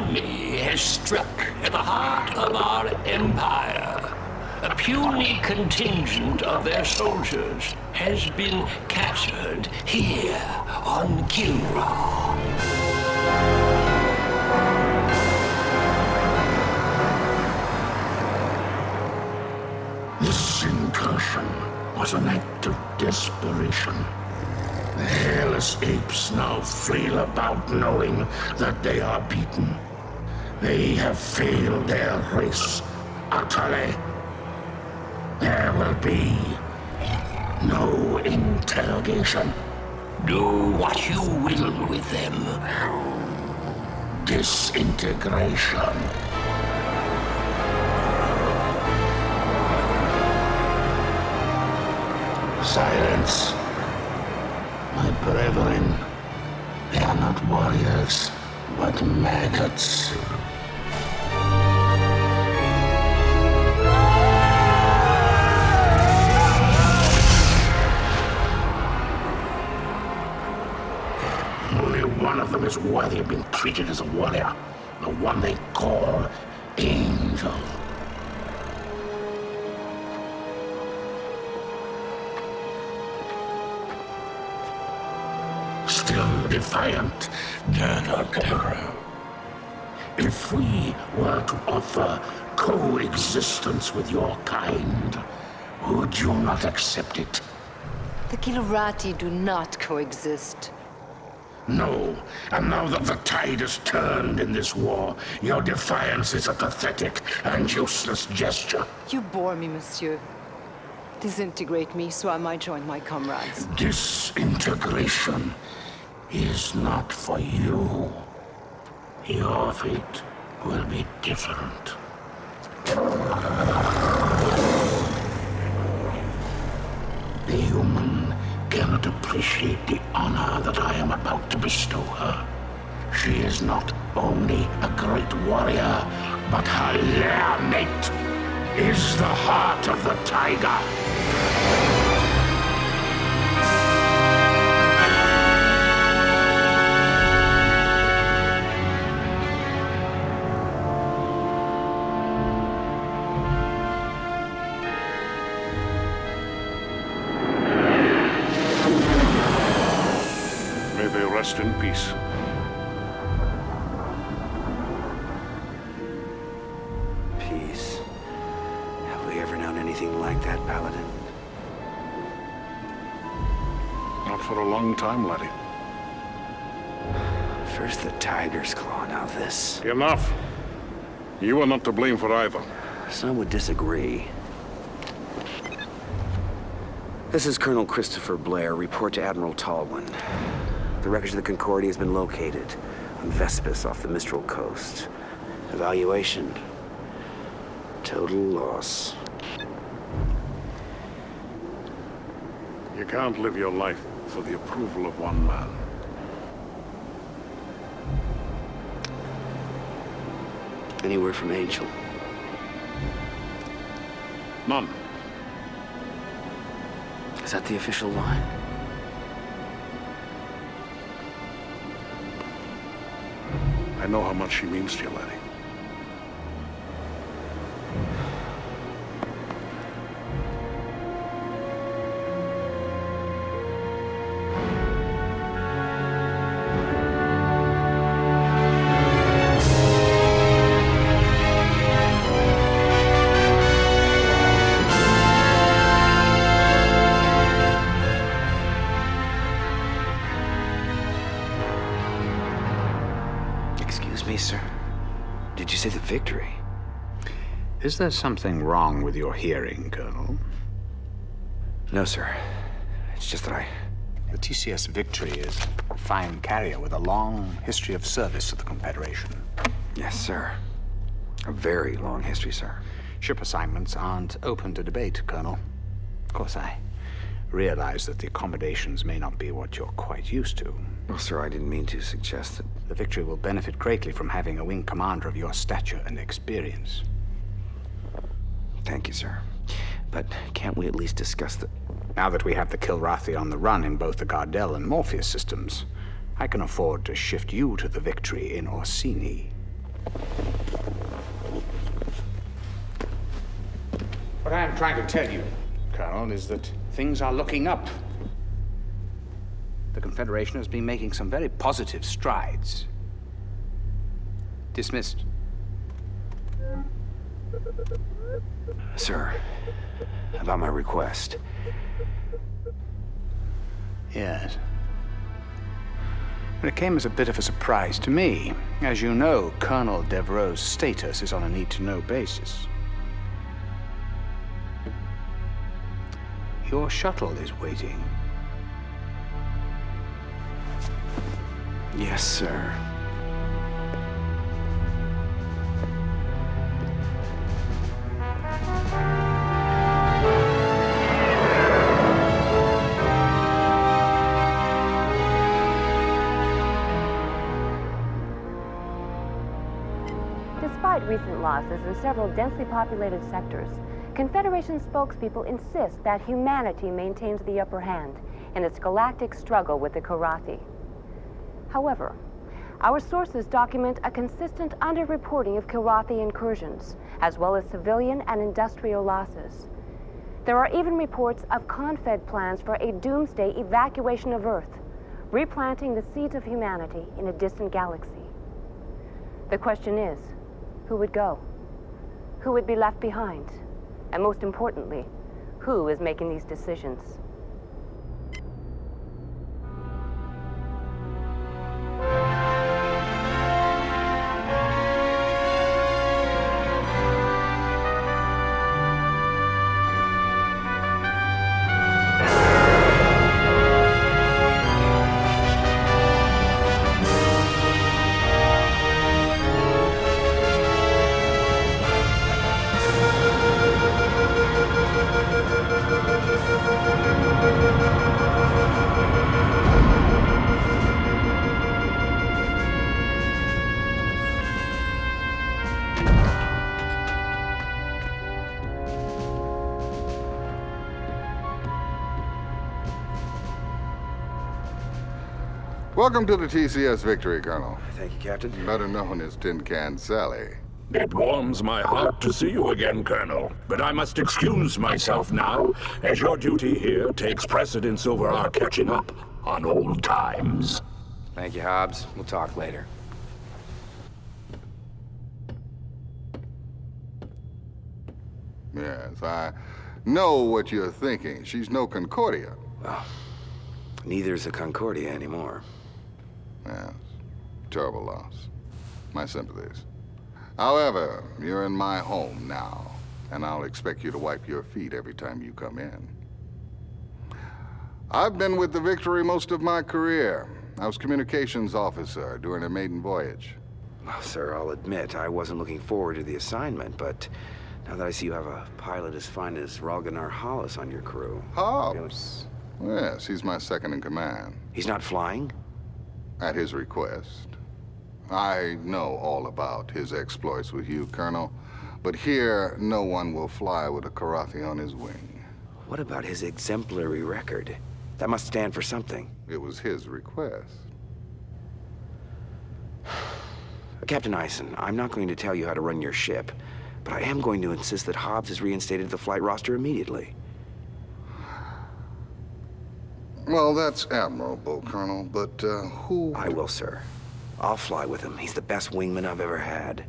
enemy has struck at the heart of our empire. A puny contingent of their soldiers has been captured here on Kilra. This incursion was an act of desperation. The hairless apes now flail about knowing that they are beaten. They have failed their race utterly. There will be no interrogation. Do what you will with them. Disintegration. Silence. My brethren, they are not warriors, but maggots. Only one of them is worthy of being treated as a warrior. The one they call Angel. Still defiant, Terror. If we were to offer coexistence with your kind, would you not accept it? The Kilurati do not coexist. No, and now that the tide has turned in this war, your defiance is a pathetic and useless gesture. You bore me, monsieur. Disintegrate me so I might join my comrades. Disintegration is not for you. Your fate will be different. The human cannot appreciate the honor that I am about to bestow her. She is not only a great warrior, but her lair mate is the heart of the tiger. Rest in peace. Peace? Have we ever known anything like that, Paladin? Not for a long time, laddie. First the tiger's claw, now this. Enough. You are not to blame for either. Some would disagree. This is Colonel Christopher Blair. Report to Admiral Tallwin. The wreckage of the Concordia has been located on Vespus off the Mistral coast. Evaluation. Total loss. You can't live your life for the approval of one man. Any word from Angel? None. Is that the official line? I know how much she means to you, laddie. Sir. Did you say the victory? Is there something wrong with your hearing, Colonel? No, sir. It's just that The TCS Victory is a fine carrier with a long history of service to the Confederation. Yes, sir. A very long history, sir. Ship assignments aren't open to debate, Colonel. Of course, I realize that the accommodations may not be what you're quite used to. Well, sir, I didn't mean to suggest that. The Victory will benefit greatly from having a wing commander of your stature and experience. Thank you, sir. But can't we at least discuss the... Now that we have the Kilrathi on the run in both the Gardel and Morpheus systems, I can afford to shift you to the Victory in Orsini. I am trying to tell you, Colonel, is that things are looking up. The Confederation has been making some very positive strides. Dismissed. Sir, about my request. Yes. It came as a bit of a surprise to me. As you know, Colonel Devereaux's status is on a need-to-know basis. Your shuttle is waiting. Yes, sir. Despite recent losses in several densely populated sectors, Confederation spokespeople insist that humanity maintains the upper hand in its galactic struggle with the Kilrathi. However, our sources document a consistent underreporting of Kilrathi incursions, as well as civilian and industrial losses. There are even reports of Confed plans for a doomsday evacuation of Earth, replanting the seeds of humanity in a distant galaxy. The question is, who would go? Who would be left behind? And most importantly, who is making these decisions? Welcome to the TCS Victory, Colonel. Thank you, Captain. Better known as Tin Can Sally. It warms my heart to see you again, Colonel. But I must excuse myself now, as your duty here takes precedence over our catching up on old times. Thank you, Hobbs. We'll talk later. Yes, I know what you're thinking. She's no Concordia. Well, neither's a Concordia anymore. Yes, terrible loss. My sympathies. However, you're in my home now, and I'll expect you to wipe your feet every time you come in. I've been with the Victory most of my career. I was communications officer during a maiden voyage. Well, sir, I'll admit I wasn't looking forward to the assignment, but now that I see you have a pilot as fine as Ralganar Hollis on your crew... Hobbs? Yes, he's my second in command. He's not flying? At his request. I know all about his exploits with you, Colonel, but here no one will fly with a Kilrathi on his wing. What about his exemplary record? That must stand for something. It was his request. Captain Eisen, I'm not going to tell you how to run your ship, but I am going to insist that Hobbs is reinstated to the flight roster immediately. Well, that's admirable, Colonel, but who... I will, sir. I'll fly with him. He's the best wingman I've ever had.